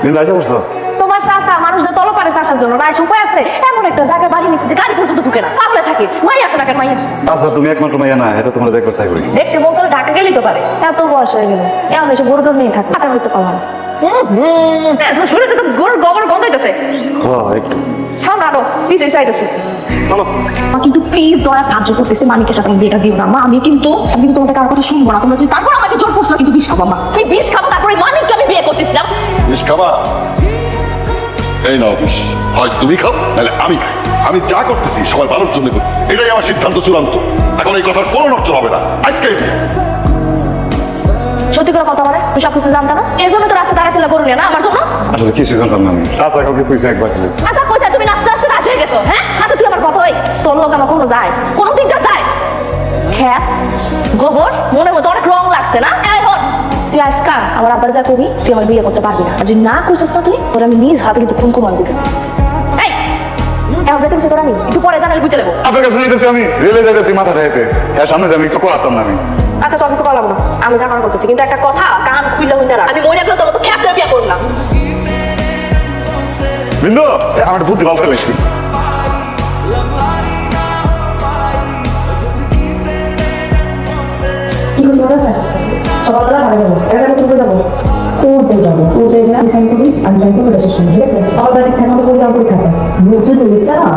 কিন্তু আইসা বসছো তোমার চাচা মানুষদের তলপারে চাষার জন্য না এসে উপায় আছে এমন একটা জায়গায় বাড়ি নিচ্ছে যে গাড়ি পর্যন্ত ঢুকে না পাগলে থাকে মাই আসে না কেন মাই আসে আচ্ছা তুমি একমাত্র মাইয়া না এটা তোমরা দেখবার চাই করি দেখতে বলতে ঢাকা গেলেই তো পারে এত বয়স হয়ে গেল এমন এসে গরু নিয়ে থাকে টাকা হইতে পারলাম শরীরে তো গরুর গোবর গন্ধ হইতেছে হ্যাঁ একটু সামনে আরো পিছিয়ে চাইতেছে চলো কিন্তু প্লিজ দয়া ধার্য করতেছে মানিকের সাথে আমি বিয়েটা দিও না মা আমি কিন্তু তোমাদের কারোর কথা শুনবো না তোমরা যদি তারপর আমাকে জোর করছো কিন্তু বিষ খাবো মা আমি বিষ খাবো তারপরে মানিককে আমি বিয়ে করতেছিলাম বিষ খাবা? এই নাও বিষ, হয় তুমি খাও নাহলে আমি খাই। আমি যা করতেছি সবার ভালোর জন্য করতেছি, এটাই আমার সিদ্ধান্ত চূড়ান্ত। এখন এই কথার কোনো নষ্ট হবে না, আজকেই বিয়ে। সত্যি করে কথা বলে তুই সবকিছু জানতা না এর জন্য তো রাস্তা দাঁড়াচ্ছিল গরু নিয়ে না আমার জন্য আসলে কিছু জানতাম না আমি চাচা কাউকে কইছে একবার খেলে আচ্ছা কইছা তুমি নাচতে নাচতে রাজি হয়ে গেছো হ্যাঁ আচ্ছা তুই আমার কথা হই তোর লোক আমার কোনো যায় কোনো দিকটা যায় খ্যাত গোবর মনের মধ্যে অনেক রং লাগছে না এই হন তুই আজকা আমার আব্বার যা কবি তুই আমার বিয়ে করতে পারবি না আর যদি না কইছিস না তুই তোর আমি নিজ হাতে কিন্তু খুন কুমার দিতেছি এই এখন যেতে কিছু করানি একটু পরে জানালে বুঝে নেবো আপনার কাছে যাইতেছি আমি রেলে যাইতেছি মাথা রেখে হ্যাঁ সামনে যাবো কিছু করতাম না আমি আচ্ছা তোর কিছু করাবো না আমি যা করার করতেছি কিন্তু একটা কথা কান খুইলে হইনা রাখ আমি মনে রাখলে তোর মতো খ্যাত করে বিয়ে করব না বিন্দু আমার বুদ্ধি ভালো ফেলেছি কি করতে পারছ সকালবেলা ভালো যাবো এটা করতে যাবো করতে যাবো করতে গেলে আমি সাইন করি আমি সাইন করবো শেষ ঠিক আছে সকালবেলা ঠিক থাকা করে আমার পরীক্ষা আছে বুঝতে দিয়েছে না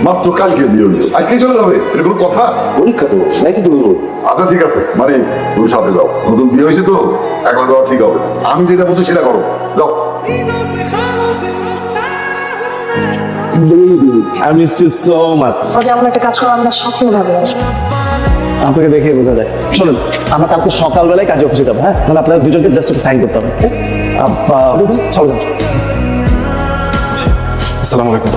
মাত্র কালকে বিয়ে হইল, আজকেই চলে যাবে? এটা কোনো কথা? পরীক্ষা তো নাইতে দেবো। আচ্ছা ঠিক আছে, মানে তুমি সাথে যাও, নতুন বিয়ে হয়েছে তো একবার যাওয়া ঠিক হবে। আমি যেটা বলছি সেটা করো, যাও। I missed you so much. যেমন একটা কাজ করো আমরা স্বপ্ন ভাবে আপনাকে দেখে বোঝা যায়। শোনেন, আমরা কালকে সকালবেলায় কাজে অফিসে যাবো, হ্যাঁ? তাহলে আপনাদের দুজনকে জাস্ট একটা সাইন করতে হবে। চলো যান। আসসালামু আলাইকুম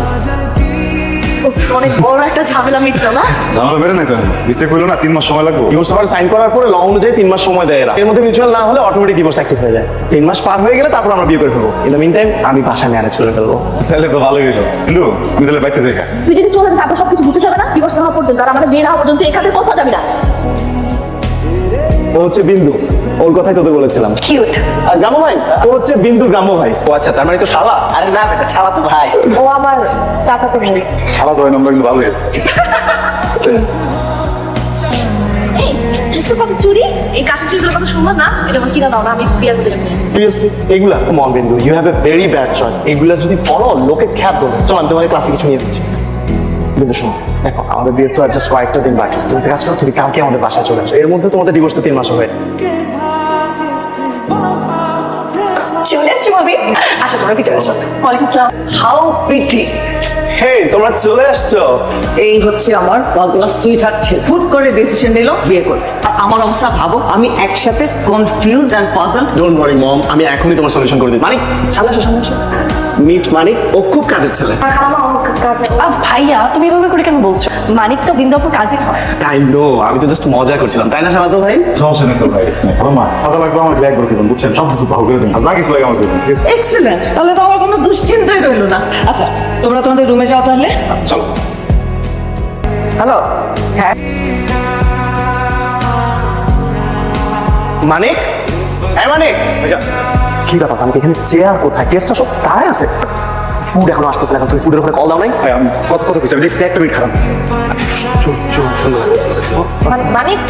অনেক বড় একটা ঝামেলা মিটলো না জানালা বেড়ে নাই তো নিচে কইলো না 3 মাস সময় লাগবে ডিভোর্স পেপার সাইন করার পরে ল অনুযায়ী 3 মাস সময় দেয় এরা। এর মধ্যে মিউচুয়াল না হলে অটোমেটিক ডিভোর্স অ্যাক্টিভ হয়ে যায়। 3 মাস পার হয়ে গেলে তারপর আমরা বিয়ে করে ফেলবো। ইন দ্য মিন টাইম আমি বাসা ম্যানেজ করে ফেলবো। তাহলে তো ভালোই হলো কিন্তু তুমি তাহলে বাইতে যাই তুই যদি চলে যাস তারপর সবকিছু বুঝে যাবে না দিবস না হওয়া পর্যন্ত আর আমাদের বিয়ে না হওয়া পর্যন্ত এখানে কোথাও যাবি না ও হচ্ছে বিন্দু, ওর কথাই তোদের বলেছিলাম। কিউট আর গ্রাম্য ভাই, ও হচ্ছে বিন্দুর গ্রাম্য ভাই। ও আচ্ছা, তার মানে তো শালা। আরে না বেটা, শালা তো ভাই। ও আমার চাচা তো ভাই শালা তো নম্বর কিন্তু ভালো হয়েছে এই দেখছো কত চুড়ি এই কাঁচের চুড়িগুলো কত সুন্দর না এটা আমার কিনা দাও না আমি বিয়ে করে দেবো Seriously? এগুলা মম Bindu, you have a very bad choice. এগুলা যদি পড়ো লোকে খ্যাত বলবে। চল আমি তোমাকে ক্লাসে কিছু নিয়ে দিচ্ছি। বিন্দু শোনো, দেখো আমাদের বিয়ের তো আর জাস্ট কয়েকটা দিন বাকি। তুমি একটা কাজ করো, তুমি কালকে আমাদের বাসায় চলে আসো। এর মধ্যে তোমাদের ডিভোর্সে 3 মাস হবে। চলে আসছি ভাবি আশা করো কিছু আসো ওয়ালাইকুম আসসালাম হাউ প্রিটি হে, তোমরা চলে আসছো। এই হচ্ছে আমার পাগলা সুইট হার্ট ছেলে। হুট করে ডিসিশন নিল বিয়ে করবে। আর আমার অবস্থা ভাবো, আমি একসাথে confuse and puzzle. Don't worry mom, আমি এখনই তোমার সলিউশন করে দিই। মানিক, সামনে আসো, সামনে আসো। মিট মানিক, ও খুব কাজের ছেলে। ভাইয়া তুমি এভাবে করে কেন বলছো মানিক তো বিন্দুপুর কাজিন হয় আই নো, আমি তো জাস্ট মজা করছিলাম, তাই না শালাতো ভাই? সমস্যা নেই তো ভাই মা আদা লাগবে আমার ব্যাগ করে দিবেন বুঝছেন সব কিছু ভালো করে দিন যা কিছু লাগে আমার দিবেন ঠিক আছে এক্সেলেন্ট, তাহলে তো আমার কোনো দুশ্চিন্তাই রইলো না। আচ্ছা, তোমরা তোমাদের রুমে যাও তাহলে। চলো। হ্যালো, হ্যাঁ মানিক, হ্যাঁ মানিক, কি ব্যাপার? আমি এখানে চেয়ার কোথায়? গেস্টটা সব দাঁড়ায় আছে। ফুড এখনো আসতেছে না, তুমি ফুডের উপরে কল দাও নাই? ভাই আমি কত কত কিছু আমি দেখছি একটা মিনিট খারাপ সুন্দর লাগতেছে মানিক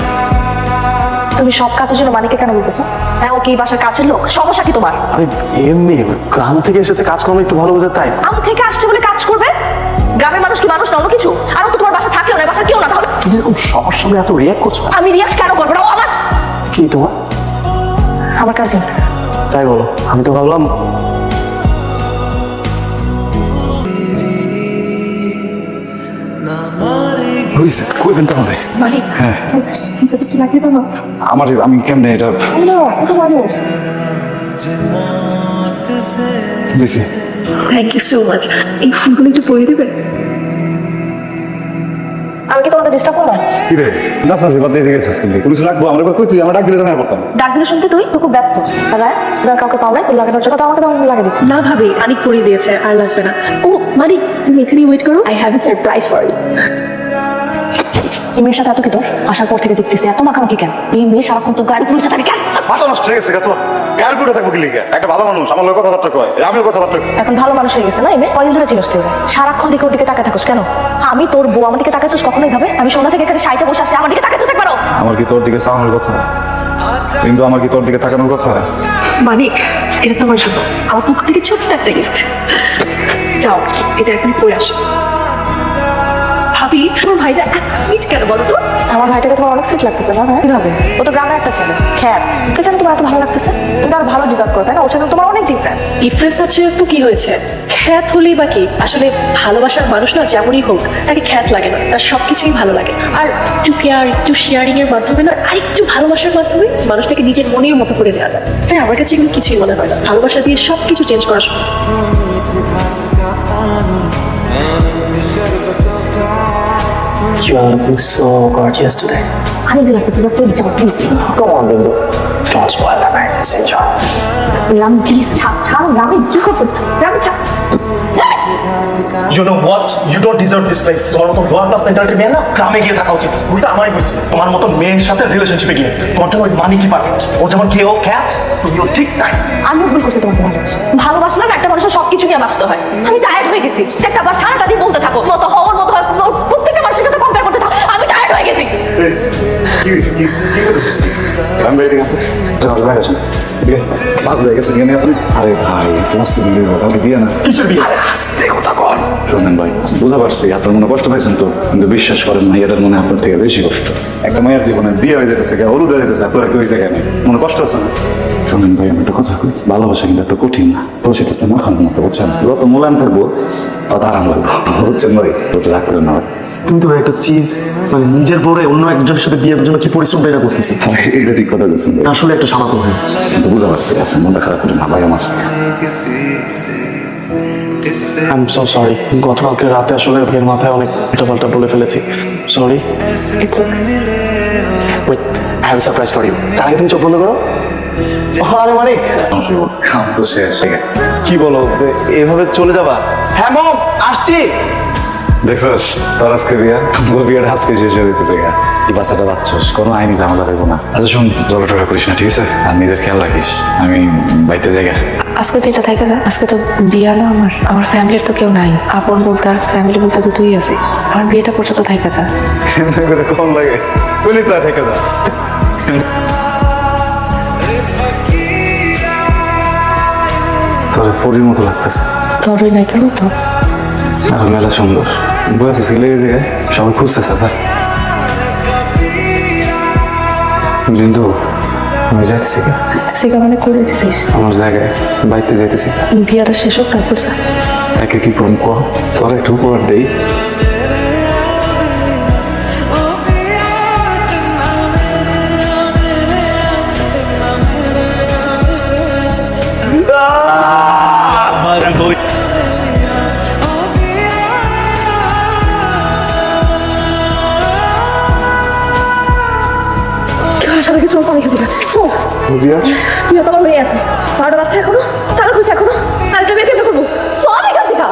তুমি সব কাজের জন্য মানিককে কেন বলতেছো হ্যাঁ ও কি এই বাসার কাছের লোক সমস্যা কি তোমার আমি এমনি গ্রাম থেকে এসেছে, কাজকর্ম একটু ভালো বোঝে তাই। আম থেকে আসছে বলে কাজ করবে গ্রামের মানুষ কি মানুষ না অন্য কিছু আর ও তো তোমার বাসা থাকেও না বাসা কেউ না তাহলে তুমি এরকম সবার সামনে এত রিয়াক্ট করছো কেন? আমি রিয়াক্ট কেন করবো না ও আমার কি তোমার? আমার কাজিন তাই বলো, আমি তো ভাবলাম। বুঝছে কইবেন তাহলে মানিক হ্যাঁ লাগিয়ে দাও না আমার আমি কেমনে এটা কত মানুষ দিছি থ্যাংক ইউ সো মাচ এই ফুলগুলো একটু পরিয়ে দেবে আমি কি তোমাদের ডিস্টার্ব করলাম কি রে নাসাসি বাদ দিয়ে গেছিস কিন্তু পুলিশ লাগবো আমরা কই তুই আমরা ডাক দিলে জানা করতাম ডাক দিলে শুনতে তুই খুব ব্যস্ত দাদা তোরা কাউকে পাও না ফুল লাগানোর জন্য তো আমাকে তো লাগিয়ে দিচ্ছি না ভাবি মানিক পরিয়ে দিয়েছে আর লাগবে না ও মানিক তুমি এখানেই ওয়েট করো I have a surprise for you এই মেয়ের সাথে এত কি তোর আসার পর থেকে দেখতেছি এত মাখামাখি কেন? এই মেয়ে সারাক্ষণ তোর গাড়ি ফুলছে থাকে কেন? মাথা নষ্ট হয়ে গেছে তোমার কার করে থাকবো কি লিখে একটা ভালো মানুষ আমার লোক কথাবার্তা কয় আমিও কথাবার্তা এখন ভালো মানুষ হয়ে গেছে না এই মেয়ে? কয়দিন ধরে চিনস তুই ওরে? সারাক্ষণ দিকে ওর দিকে তাকায় থাকোস কেন? আমি তোর বউ, আমার দিকে তাকাইছিস কখনোই ভাবে? আমি সন্ধ্যা থেকে এখানে সাইজে বসে আসছি, আমার দিকে তাকাইছিস একবারও? আমার কি তোর দিকে চাওয়ানোর কথা কিন্তু আমার কি তোর দিকে তাকানোর কথা মানিক, এটা তোমার জন্য আমার পক্ষ থেকে ছোট্ট একটা গিফট। যাও, এটা এখন পরে আসো। ভাবি, তোমার ভাইটা এত সুইট কেন বলো তো? আমার ভাইটাকে তোমার অনেক সুইট লাগতেছে না? হ্যাঁ কিভাবে? ও তো গ্রামের একটা ছেলে, খ্যাত। ওকে কেন তোমার এত ভালো লাগতেছে? কিন্তু আর ভালো ডিজার্ভ করে তাই না? ওর সাথে তোমার অনেক ডিফারেন্স। ডিফারেন্স আছে তো কি হয়েছে? খ্যাত হলেই বা কি? আসলে ভালোবাসার মানুষ না যেমনই হোক তাকে খ্যাত লাগে না, তার সবকিছুই ভালো লাগে। আর একটু কেয়ার, একটু শেয়ারিং এর মাধ্যমে না, আর একটু ভালোবাসার মাধ্যমে মানুষটাকে নিজের মনের মতো করে দেওয়া যায়। তাই আমার কাছে এগুলো কিছুই মনে হয় না। ভালোবাসা দিয়ে সবকিছু চেঞ্জ করা সম্ভব। You are looking so gorgeous today. আমি যে লাগতেছে তুই যাও please. Come on, Bindu. Don't spoil the night. Let's enjoy. Rami please ছাড়, রামি কি করতেছ? রামি ছাড়। You know what? You don't deserve this place. তোমার মতো লোয়ার ক্লাস মেন্টালিটি মেয়ে না গ্রামে গিয়ে থাকা উচিত। উল্টা আমারই হয়েছে। তোমার মতো মেয়ের সাথে রিলেশনশিপে গিয়ে তোমার জন্য ওই মানি কি পারফেক্ট। ও যেমন কেউ খ্যাত, তুমিও ঠিক তাই। আমি ভুল করছি তোমাকে ভালোবাসলে না একটা মানুষের সবকিছু নিয়ে বাঁচতে হয়। আমি টায়ার্ড হয়ে গেছি। একটা বার সারাটা দিন বলতে থাকো মতো হওয়ার মতো হয়, প্রত্যেকটা মানুষের সাথে কম্পেয়ার করতে থাকো। আমি টায়ার্ড হয়ে গেছি। কি হয়েছে কি কি করতেছিস আমি বাইরে গেছি ভালো হয়ে গেছে এখানে আপনি আরে ভাই তোমার বিয়ে কাউকে দিয়ে না কিসের বিয়ে? আস্তে কথা কর শোনেন ভাই বুঝা পারছি আপনার মনে কষ্ট পাইছেন তো কিন্তু বিশ্বাস করেন মাইয়াটার মনে আপনার থেকে বেশি কষ্ট একটা মায়ের জীবনে বিয়ে হয়ে যেতেছে হলুদ হয়ে যেতেছে আপনার কি হয়েছে কেন মনে কষ্ট আছে না শোনেন ভাই আমি একটা কথা কই ভালোবাসা কিন্তু এত কঠিন না বসিতেছে না খানোর মতো বুঝছেন যত মোলায়েম থাকবো তত আরাম লাগবে বুঝছেন ভাই ওটা রাগ করে না ভাই তুমি তো ভাই একটা চিজ মানে নিজের বউরে অন্য একজনের সাথে বিয়ের জন্য কি পরিশ্রম বেরা করতেছি। এটা ঠিক কথা বলছেন ভাই আসলে একটা সামাতো হয়। কিন্তু বুঝা পারছি আপনি মনটা খারাপ করেন না ভাই আমার আই এম সো সরি। গতকালকে রাতে আসলে এর মাথায় অনেক উল্টাপাল্টা বলে ফেলেছি। Sorry. Wait, I have surprise for you. তার আগে তুমি চোখ বন্ধ করো। আরে মানিক, কাম তো শেষ ঠিক আছে কি বলো এভাবে চলে যাবা? হ্যাঁ মম, আসছি। দেখছস তোর আজকে বিয়া আমার বিয়েটা আজকে শেষ হয়ে যেতেছে গা এই বাচ্চাটা বাচ্চাস কোনো আইনি ঝামেলা করবো না আচ্ছা শোন জলটরা করিস না ঠিক আছে আর নিজের খেয়াল রাখিস আমি বাড়িতে জায়গা আজকে তো এটা থাকে যা। আজকে তো বিয়া না আমার ফ্যামিলির তো কেউ নাই। আপন বলতে আর ফ্যামিলি বলতে তো তুই আছিস। আমার বিয়েটা পর্যন্ত থাকে যা। এমনি করে কম লাগে বলি তা থেকে যা তোর পরির মতো লাগতেছে তোরই নাই কেন তো? আর মেলা সুন্দর বয়স ছেলে জায়গায় সবাই খুঁজতেছে স্যার বিন্দু আমি যাইতেছি কে সিগা মানে করে দিতেছিস আমার জায়গায় বাড়িতে যাইতেছি বিয়াটা শেষ হোক তারপর যা। তাকে কি করুন কো তোর একটু উপহার দেই কেউ আশা রেখে চল পানি খেতে চল। বিয়া বিয়ে তো আমার মেয়ে আছে, 12টা বাচ্চা এখনো, টাকা খুঁজছে এখনো, আরেকটা বিয়ে কেমন করবো? চল এখান থেকে।